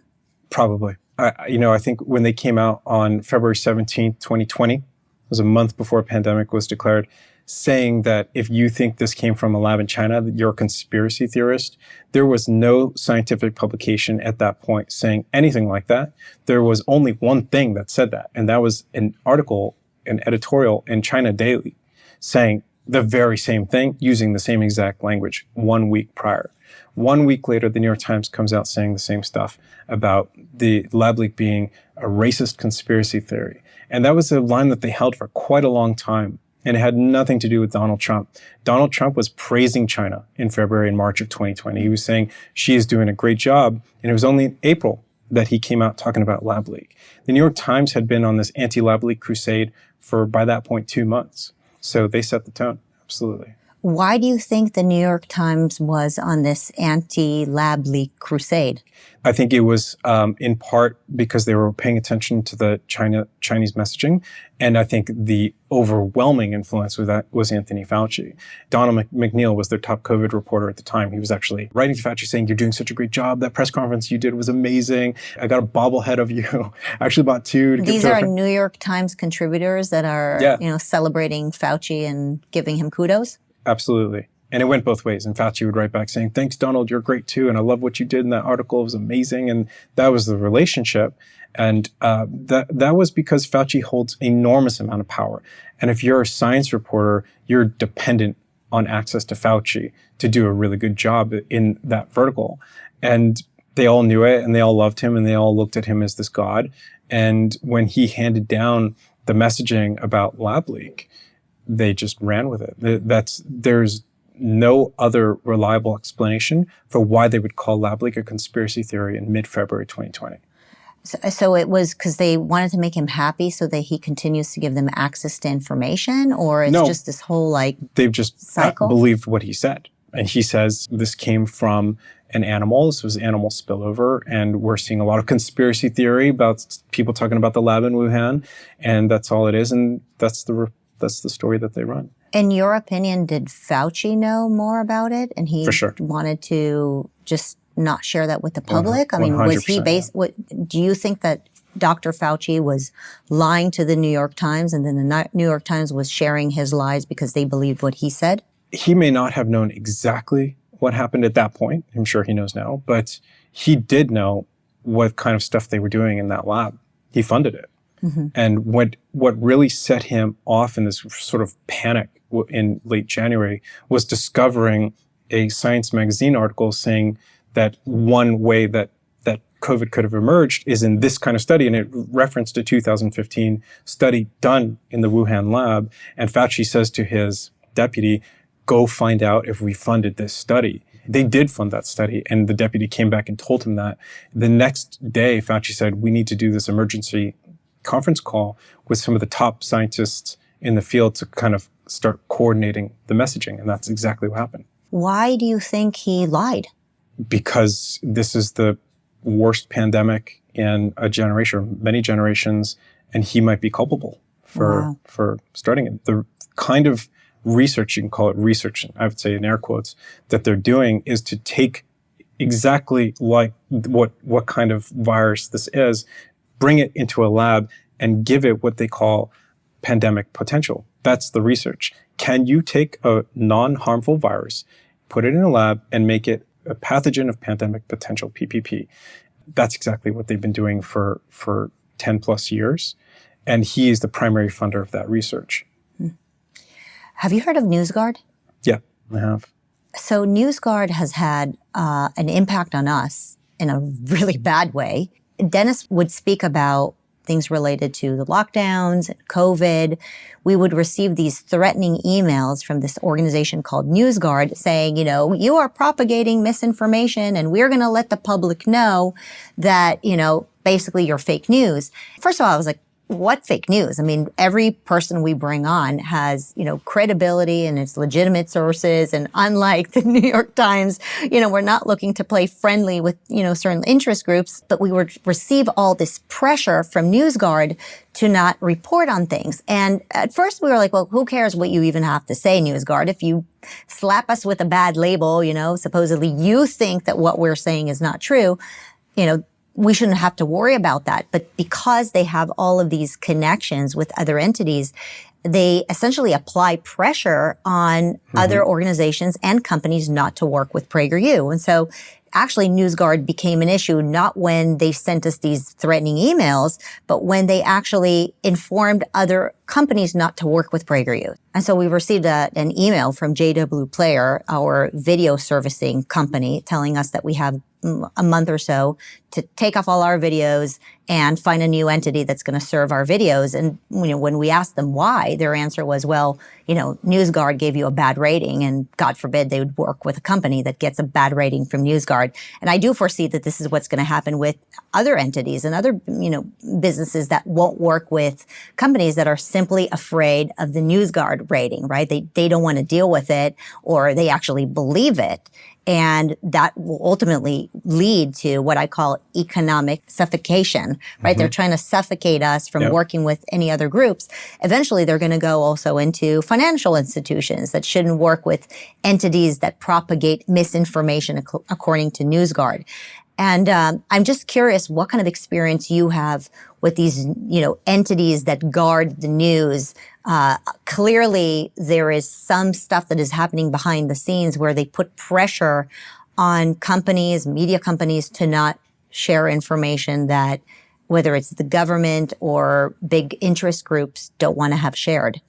Probably. I think when they came out on February 17th, 2020, it was a month before a pandemic was declared, saying that if you think this came from a lab in China, that you're a conspiracy theorist. There was no scientific publication at that point saying anything like that. There was only one thing that said that, and that was an article, an editorial in China Daily saying the very same thing using the same exact language 1 week prior. 1 week later, the New York Times comes out saying the same stuff about the lab leak being a racist conspiracy theory. And that was a line that they held for quite a long time. And it had nothing to do with Donald Trump. Donald Trump was praising China in February and March of 2020. He was saying she is doing a great job. And it was only in April that he came out talking about lab leak. The New York Times had been on this anti-lab leak crusade for, by that point, 2 months. So they set the tone. Absolutely. Why do you think the New York Times was on this anti-lab leak crusade? I think it was in part because they were paying attention to the Chinese messaging. And I think the overwhelming influence with that was Anthony Fauci. Donald McNeil was their top COVID reporter at the time. He was actually writing to Fauci saying, "You're doing such a great job. That press conference you did was amazing. I got a bobblehead of you." I actually bought two. These are New York Times contributors that are celebrating Fauci and giving him kudos? Absolutely. And it went both ways. And Fauci would write back saying, "Thanks, Donald, you're great too. And I love what you did in that article. It was amazing." And that was the relationship. And that was because Fauci holds enormous amount of power. And if you're a science reporter, you're dependent on access to Fauci to do a really good job in that vertical. And they all knew it, and they all loved him, and they all looked at him as this god. And when he handed down the messaging about lab leak, they just ran with it. There's no other reliable explanation for why they would call lab leak a conspiracy theory in mid-February 2020. So it was because they wanted to make him happy so that he continues to give them access to information? Or it's just this whole they've just cycle? Believed what he said. And he says this came from an animal. This was animal spillover. And we're seeing a lot of conspiracy theory about people talking about the lab in Wuhan. And that's all it is. And that's the story that they run. In your opinion, did Fauci know more about it? And he For sure. wanted to just not share that with the public? I mean, was he do you think that Dr. Fauci was lying to the New York Times and then the New York Times was sharing his lies because they believed what he said? He may not have known exactly what happened at that point. I'm sure he knows now, but he did know what kind of stuff they were doing in that lab. He funded it. Mm-hmm. And what really set him off in this sort of panic in late January was discovering a Science magazine article saying that one way that COVID could have emerged is in this kind of study. And it referenced a 2015 study done in the Wuhan lab. And Fauci says to his deputy, "Go find out if we funded this study." They did fund that study. And the deputy came back and told him that. The next day, Fauci said, "We need to do this emergency conference call with some of the top scientists in the field to kind of start coordinating the messaging. And that's exactly what happened. Why do you think he lied? Because this is the worst pandemic in a generation, or many generations, and he might be culpable for starting it. The kind of research, you can call it research, I would say in air quotes, that they're doing is to take exactly like what kind of virus this is, bring it into a lab and give it what they call pandemic potential. That's the research. Can you take a non-harmful virus, put it in a lab, and make it a pathogen of pandemic potential, PPP? That's exactly what they've been doing for 10 plus years. And he is the primary funder of that research. Have you heard of NewsGuard? Yeah, I have. So NewsGuard has had an impact on us in a really bad way. Dennis would speak about things related to the lockdowns and COVID. We would receive these threatening emails from this organization called NewsGuard saying, you are propagating misinformation and we're going to let the public know that, basically you're fake news. First of all, I was like, what fake news? I mean, every person we bring on has, credibility and it's legitimate sources. And unlike the New York Times, we're not looking to play friendly with, certain interest groups, but we would receive all this pressure from NewsGuard to not report on things. And at first we were like, well, who cares what you even have to say, NewsGuard? If you slap us with a bad label, supposedly you think that what we're saying is not true, we shouldn't have to worry about that. But because they have all of these connections with other entities, they essentially apply pressure on other organizations and companies not to work with PragerU. And so actually NewsGuard became an issue not when they sent us these threatening emails, but when they actually informed other companies not to work with PragerU. And so we received an email from JW Player, our video servicing company, telling us that we have a month or so to take off all our videos and find a new entity that's going to serve our videos. And when we asked them why, their answer was, well, NewsGuard gave you a bad rating, and God forbid they would work with a company that gets a bad rating from NewsGuard. And I do foresee that this is what's going to happen with other entities and other, businesses that won't work with companies that are simply afraid of the NewsGuard rating, right? They don't want to deal with it, or they actually believe it. And that will ultimately lead to what I call economic suffocation, right? They're trying to suffocate us from working with any other groups. Eventually, they're going to go also into financial institutions that shouldn't work with entities that propagate misinformation according to NewsGuard. And I'm just curious what kind of experience you have with these, entities that guard the news. Clearly, there is some stuff that is happening behind the scenes where they put pressure on companies, media companies, to not share information that, whether it's the government or big interest groups, don't want to have shared.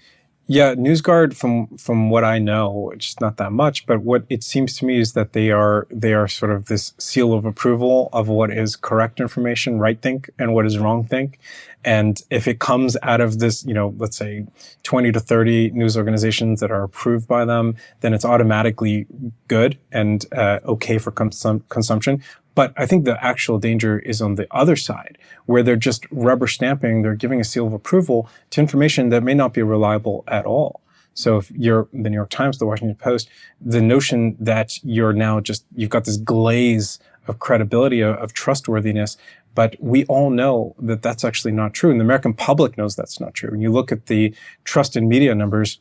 Yeah, NewsGuard, from what I know, which is not that much, but what it seems to me is that they are sort of this seal of approval of what is correct information, right think, and what is wrong think. And if it comes out of this, let's say 20 to 30 news organizations that are approved by them, then it's automatically good and okay for consumption. But I think the actual danger is on the other side, where they're just rubber stamping, they're giving a seal of approval to information that may not be reliable at all. So if you're the New York Times, the Washington Post, the notion that you've got this glaze of credibility, of trustworthiness, but we all know that that's actually not true. And the American public knows that's not true. When you look at the trust in media numbers,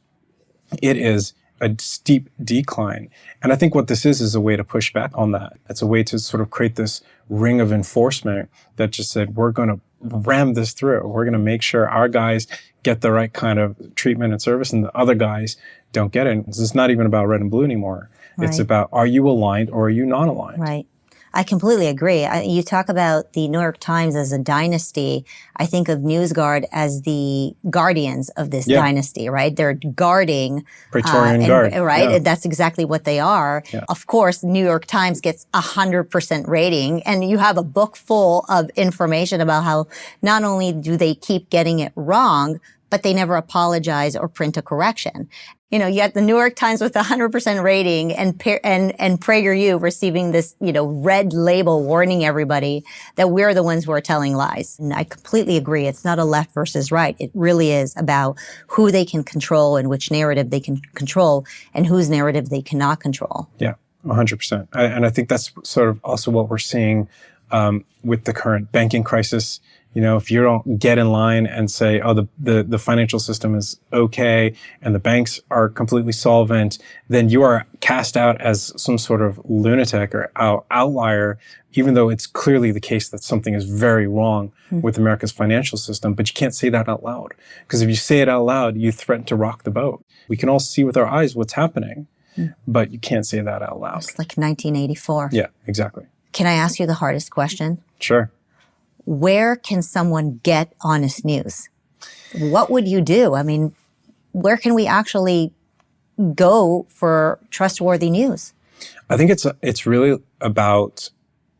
it is a steep decline. And I think what this is a way to push back on that. It's a way to sort of create this ring of enforcement that just said, we're going to ram this through. We're going to make sure our guys get the right kind of treatment and service and the other guys don't get it. It's not even about red and blue anymore. Right. It's about, are you aligned or are you not aligned? Right. I completely agree. You talk about the New York Times as a dynasty. I think of NewsGuard as the guardians of this dynasty, right? They're guarding. Praetorian Guard. Right? Yeah. That's exactly what they are. Yeah. Of course, New York Times gets 100% rating, and you have a book full of information about how not only do they keep getting it wrong, but they never apologize or print a correction. You know, you got the New York Times with 100% rating and PragerU receiving this, red label warning everybody that we're the ones who are telling lies. And I completely agree. It's not a left versus right. It really is about who they can control and which narrative they can control and whose narrative they cannot control. Yeah, 100%. And I think that's sort of also what we're seeing with the current banking crisis. You know, if you don't get in line and say, oh, the financial system is okay and the banks are completely solvent, then you are cast out as some sort of lunatic or outlier, even though it's clearly the case that something is very wrong with America's financial system. But you can't say that out loud, because if you say it out loud, you threaten to rock the boat. We can all see with our eyes what's happening, but you can't say that out loud. It's like 1984. Yeah, exactly. Can I ask you the hardest question? Sure. Where can someone get honest news? What would you do? I mean, where can we actually go for trustworthy news? I think it's really about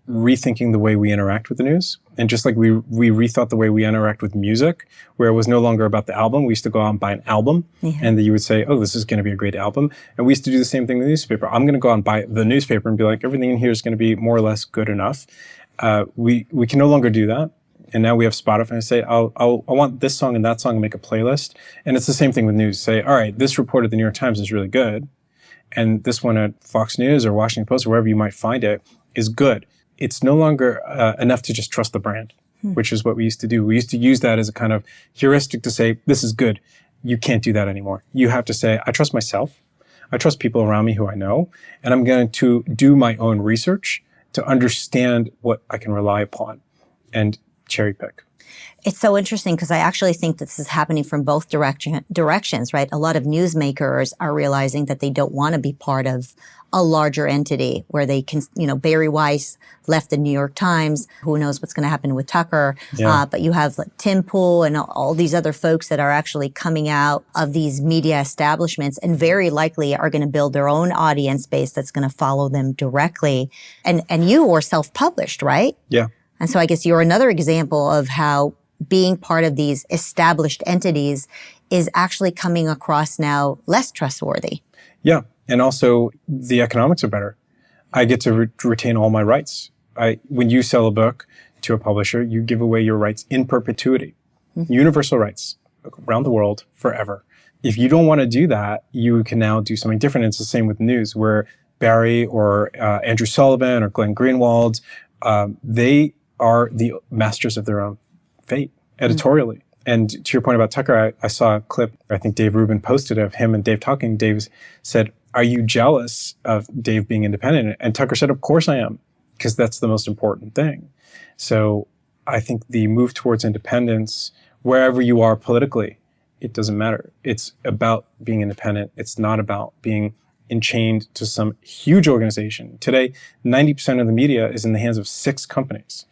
rethinking the way we interact with the news. And just like we rethought the way we interact with music, where it was no longer about the album. We used to go out and buy an album, and then you would say, oh, this is going to be a great album. And we used to do the same thing with the newspaper. I'm going to go out and buy the newspaper and be like, everything in here is going to be more or less good enough. We can no longer do that. And now we have Spotify and say, I want this song and that song and make a playlist. And it's the same thing with news. Say, all right, this report at the New York Times is really good. And this one at Fox News or Washington Post or wherever you might find it is good. It's no longer enough to just trust the brand, which is what we used to do. We used to use that as a kind of heuristic to say, this is good. You can't do that anymore. You have to say, I trust myself. I trust people around me who I know. And I'm going to do my own research to understand what I can rely upon and cherry pick. It's so interesting because I actually think this is happening from both directions, right? A lot of newsmakers are realizing that they don't want to be part of a larger entity where they can, Barry Weiss left the New York Times. Who knows what's going to happen with Tucker? Yeah. But you have like Tim Pool and all these other folks that are actually coming out of these media establishments and very likely are going to build their own audience base that's going to follow them directly. And you were self-published, right? Yeah. And so I guess you're another example of how being part of these established entities is actually coming across now less trustworthy. Yeah. And also the economics are better. I get to retain all my rights. When you sell a book to a publisher, you give away your rights in perpetuity, universal rights around the world forever. If you don't want to do that, you can now do something different. And it's the same with news, where Barry or Andrew Sullivan or Glenn Greenwald, they are the masters of their own fate editorially. And to your point about Tucker, I saw a clip, I think Dave Rubin posted of him and Dave talking. Dave said, are you jealous of Dave being independent? And Tucker said, of course I am, because that's the most important thing. So I think the move towards independence, wherever you are politically, it doesn't matter. It's about being independent. It's not about being enchained to some huge organization. Today, 90% of the media is in the hands of 6 companies.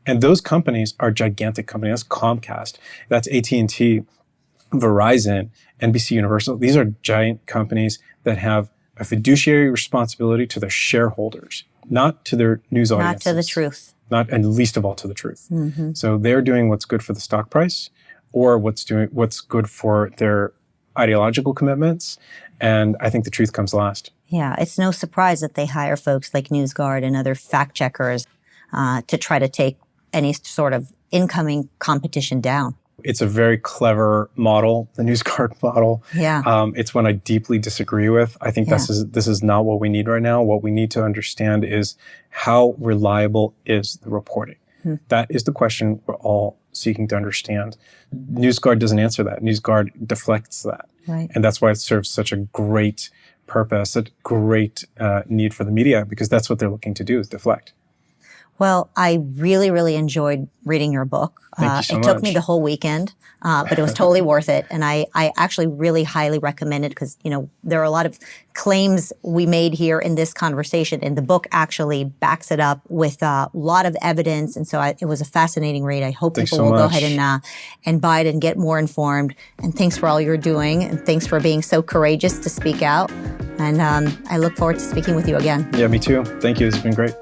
And those companies are gigantic companies. That's Comcast, that's AT&T, Verizon, NBC Universal. These are giant companies that have a fiduciary responsibility to their shareholders, not to their news audiences. Not to the truth. And least of all to the truth. So they're doing what's good for the stock price or what's good for their ideological commitments. And I think the truth comes last. Yeah, it's no surprise that they hire folks like NewsGuard and other fact checkers to try to take any sort of incoming competition down. It's a very clever model, the NewsGuard model. Yeah. It's one I deeply disagree with. I think this is not what we need right now. What we need to understand is how reliable is the reporting. That is the question we're all seeking to understand. NewsGuard doesn't answer that. NewsGuard deflects that. Right. And that's why it serves such a great purpose, a great need for the media, because that's what they're looking to do, is deflect. Well, I really, really enjoyed reading your book. Thank you so much. It took me the whole weekend, but it was totally worth it. And I actually really highly recommend it because, there are a lot of claims we made here in this conversation, and the book actually backs it up with a lot of evidence. And so it was a fascinating read. I hope people will go ahead and buy it and get more informed. And thanks for all you're doing. And thanks for being so courageous to speak out. And I look forward to speaking with you again. Yeah, me too. Thank you. It's been great.